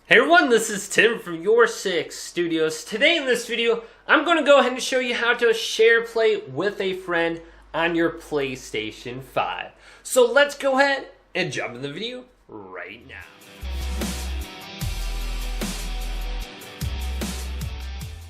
Hey everyone, this is Tim from YourSix Studios. Today in this video, I'm going to go ahead and show you how to share play with a friend on your PlayStation 5. So let's go ahead and jump in the video right now.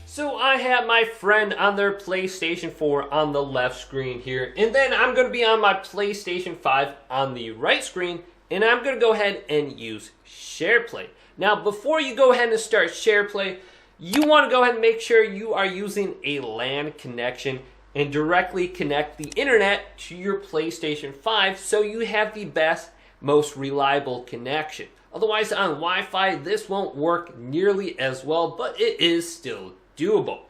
So I have my friend on their PlayStation 4 on the left screen here, and then I'm going to be on my PlayStation 5 on the right screen, and I'm going to go ahead and use share play. Now, before you go ahead and start share play, you want to go ahead and make sure you are using a LAN connection and directly connect the internet to your PlayStation 5 so you have the best, most reliable connection. Otherwise, on Wi-Fi, this won't work nearly as well, but it is still doable.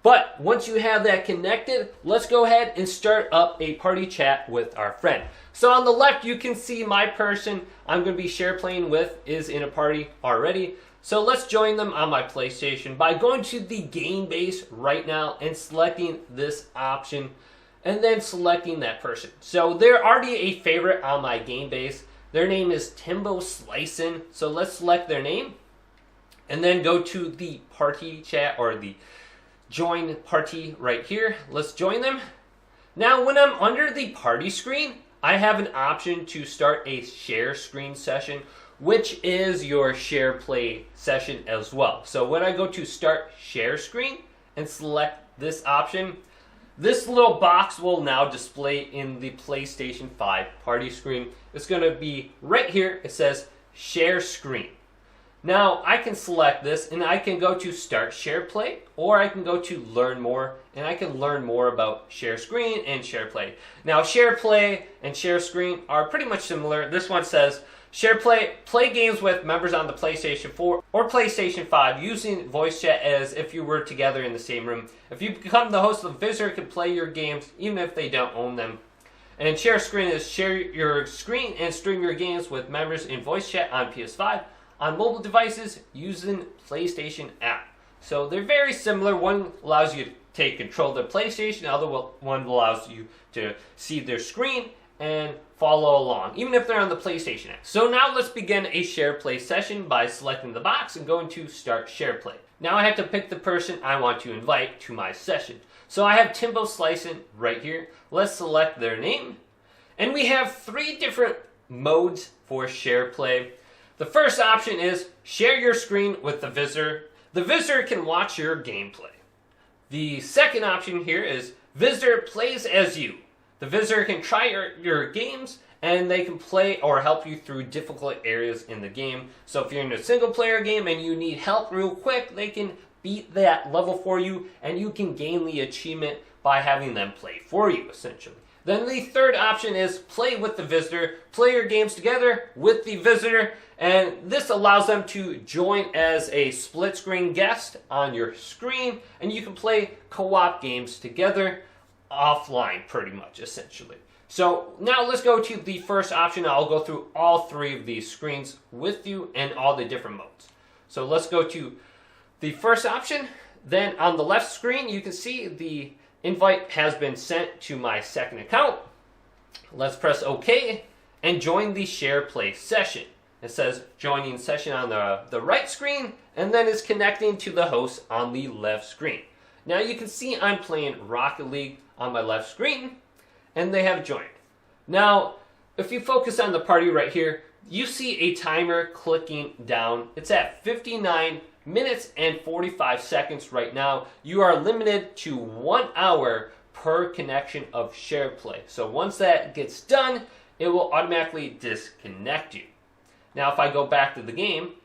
But once you have that connected, let's go ahead and start up a party chat with our friend. So on the left, you can see my person I'm going to be share playing with is in a party already. So let's join them on my PlayStation by going to the game base right now and selecting this option and then selecting that person. So they're already a favorite on my game base. Their name is Timbo Slicin'. So let's select their name and then go to the party chat or the join party right here. Let's join them. Now when I'm under the party screen, I have an option to start a share screen session, which is your share play session as well. So when I go to start share screen and select this option, this little box will now display in the PlayStation 5 party screen. It's going to be right here. It says share screen. Now I can select this and I can go to start share play, or I can go to learn more and I can learn more about share screen and share play. Now share play and share screen are pretty much similar. This one says share play games with members on the PlayStation 4 or PlayStation 5 using voice chat as if you were together in the same room. If you become the host, the visitor can play your games even if they don't own them. And share screen is share your screen and stream your games with members in voice chat on PS5. On mobile devices using PlayStation app. So they're very similar. One allows you to take control of the PlayStation, the other one allows you to see their screen and follow along, even if they're on the PlayStation app. So now let's begin a share play session by selecting the box and going to start share play. Now I have to pick the person I want to invite to my session. So I have Timbo Slicin' right here. Let's select their name. And we have 3 different modes for share play. The first option is share your screen with the visitor. The visitor can watch your gameplay. The second option here is visitor plays as you. The visitor can try your games and they can play or help you through difficult areas in the game. So if you're in a single player game and you need help real quick, they can beat that level for you and you can gain the achievement by having them play for you essentially. Then the third option is play with the visitor. Play your games together with the visitor, and this allows them to join as a split screen guest on your screen, and you can play co-op games together offline pretty much essentially. So now let's go to the first option. I'll go through all 3 of these screens with you and all the different modes. So let's go to the first option. Then on the left screen you can see the invite has been sent to my second account. Let's press OK and join the share play session. It says joining session on the right screen and then it's connecting to the host on the left screen. Now you can see I'm playing Rocket League on my left screen and they have joined. Now if you focus on the party right here, you see a timer clicking down. It's at 59 minutes and 45 seconds right now. You are limited to 1 hour per connection of share play. So once that gets done, it will automatically disconnect you. Now if I go back to the game,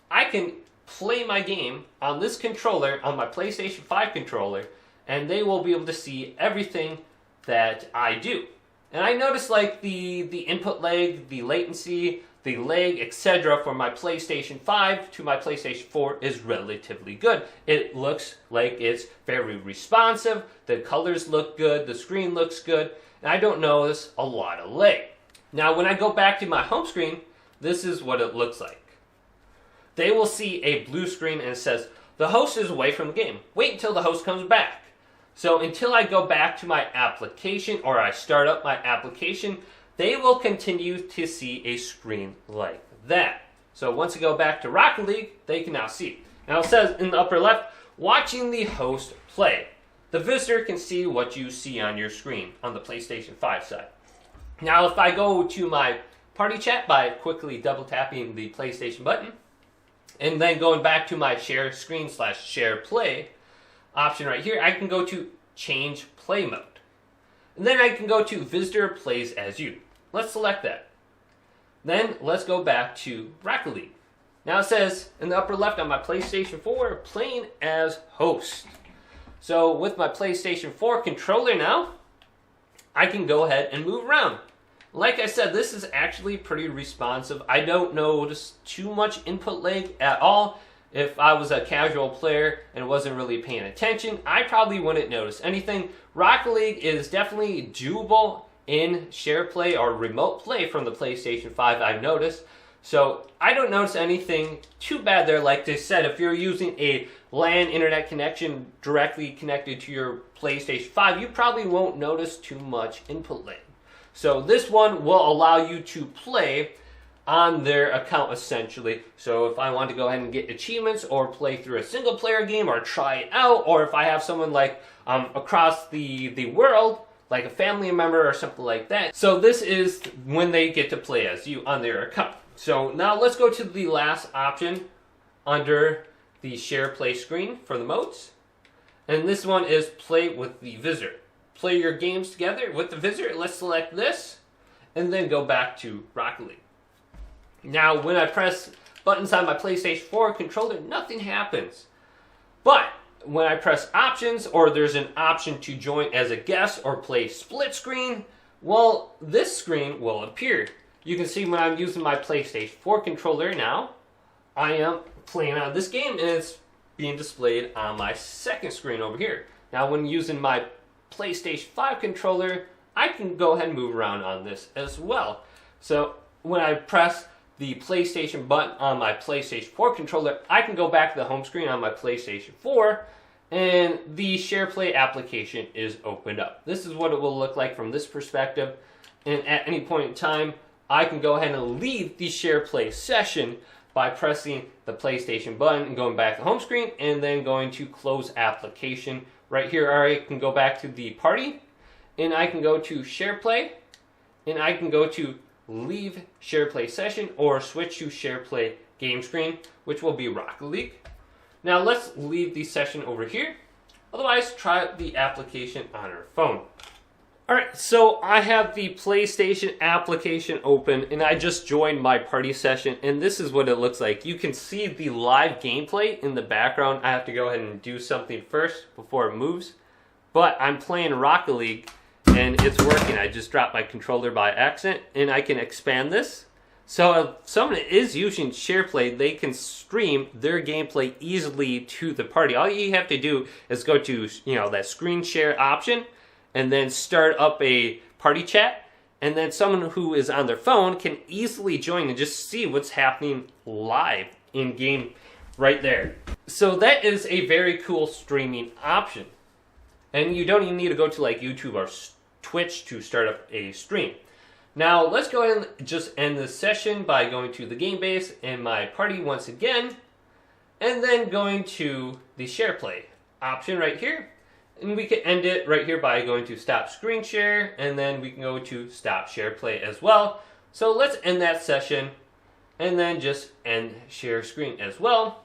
I can play my game on this controller, on my PlayStation 5 controller, and they will be able to see everything that I do. And I noticed like the input lag, the latency, the lag, etc. from my PlayStation 5 to my PlayStation 4 is relatively good. It looks like it's very responsive, the colors look good, the screen looks good, and I don't notice a lot of lag. Now when I go back to my home screen, this is what it looks like. They will see a blue screen and it says, the host is away from the game. Wait until the host comes back. So until I go back to my application or I start up my application, they will continue to see a screen like that. So once you go back to Rocket League, they can now see. Now it says in the upper left, watching the host play. The visitor can see what you see on your screen on the PlayStation 5 side. Now if I go to my party chat by quickly double tapping the PlayStation button, and then going back to my share screen / share play option right here, I can go to change play mode. And then I can go to visitor plays as you. Let's select that. Then let's go back to Rocket League. Now it says in the upper left on my PlayStation 4, playing as host. So with my PlayStation 4 controller now, I can go ahead and move around. Like I said, this is actually pretty responsive. I don't notice too much input lag at all. If I was a casual player and wasn't really paying attention, I probably wouldn't notice anything. Rocket League is definitely doable in share play or remote play from the PlayStation 5, I've noticed. So I don't notice anything too bad there. Like they said, if you're using a LAN internet connection directly connected to your PlayStation 5, you probably won't notice too much input lag. So this one will allow you to play on their account essentially. So if I want to go ahead and get achievements or play through a single player game or try it out, or if I have someone like across the world, like a family member or something like that. So this is when they get to play as you on their account. So now let's go to the last option under the share play screen for the modes. And this one is play with the visitor. Play your games together with the visitor. Let's select this and then go back to Rocket League. Now when I press buttons on my PlayStation 4 controller, nothing happens. But when I press options, or there's an option to join as a guest or play split screen, well, this screen will appear. You can see when I'm using my PlayStation 4 controller now, I am playing on this game and it's being displayed on my second screen over here. Now when using my PlayStation 5 controller, I can go ahead and move around on this as well. So when I press the PlayStation button on my PlayStation 4 controller, I can go back to the home screen on my PlayStation 4 and the share play application is opened up. This is what it will look like from this perspective, and at any point in time I can go ahead and leave the share play session by pressing the PlayStation button and going back to the home screen and then going to close application right here. Or I can go back to the party and I can go to share play and I can go to leave share play session or switch to share play game screen, which will be Rocket League. Now let's leave the session over here. Otherwise, try the application on our phone. Alright, so I have the PlayStation application open and I just joined my party session and this is what it looks like. You can see the live gameplay in the background. I have to go ahead and do something first before it moves. But I'm playing Rocket League and it's working. I just dropped my controller by accident and I can expand this. So if someone is using SharePlay, they can stream their gameplay easily to the party. All you have to do is go to that screen share option and then start up a party chat. And then someone who is on their phone can easily join and just see what's happening live in game right there. So that is a very cool streaming option. And you don't even need to go to like YouTube or Twitch to start up a stream. Now let's go ahead and just end this session by going to the game base and my party once again, and then going to the share play option right here. And we can end it right here by going to stop screen share, and then we can go to stop share play as well. So let's end that session and then just end share screen as well.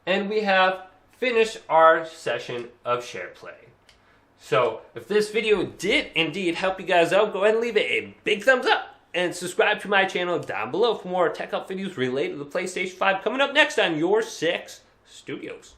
And we have finished our session of share play. So if this video did indeed help you guys out, go ahead and leave it a big thumbs up and subscribe to my channel down below for more tech up videos related to the PlayStation 5 coming up next on YourSixStudios.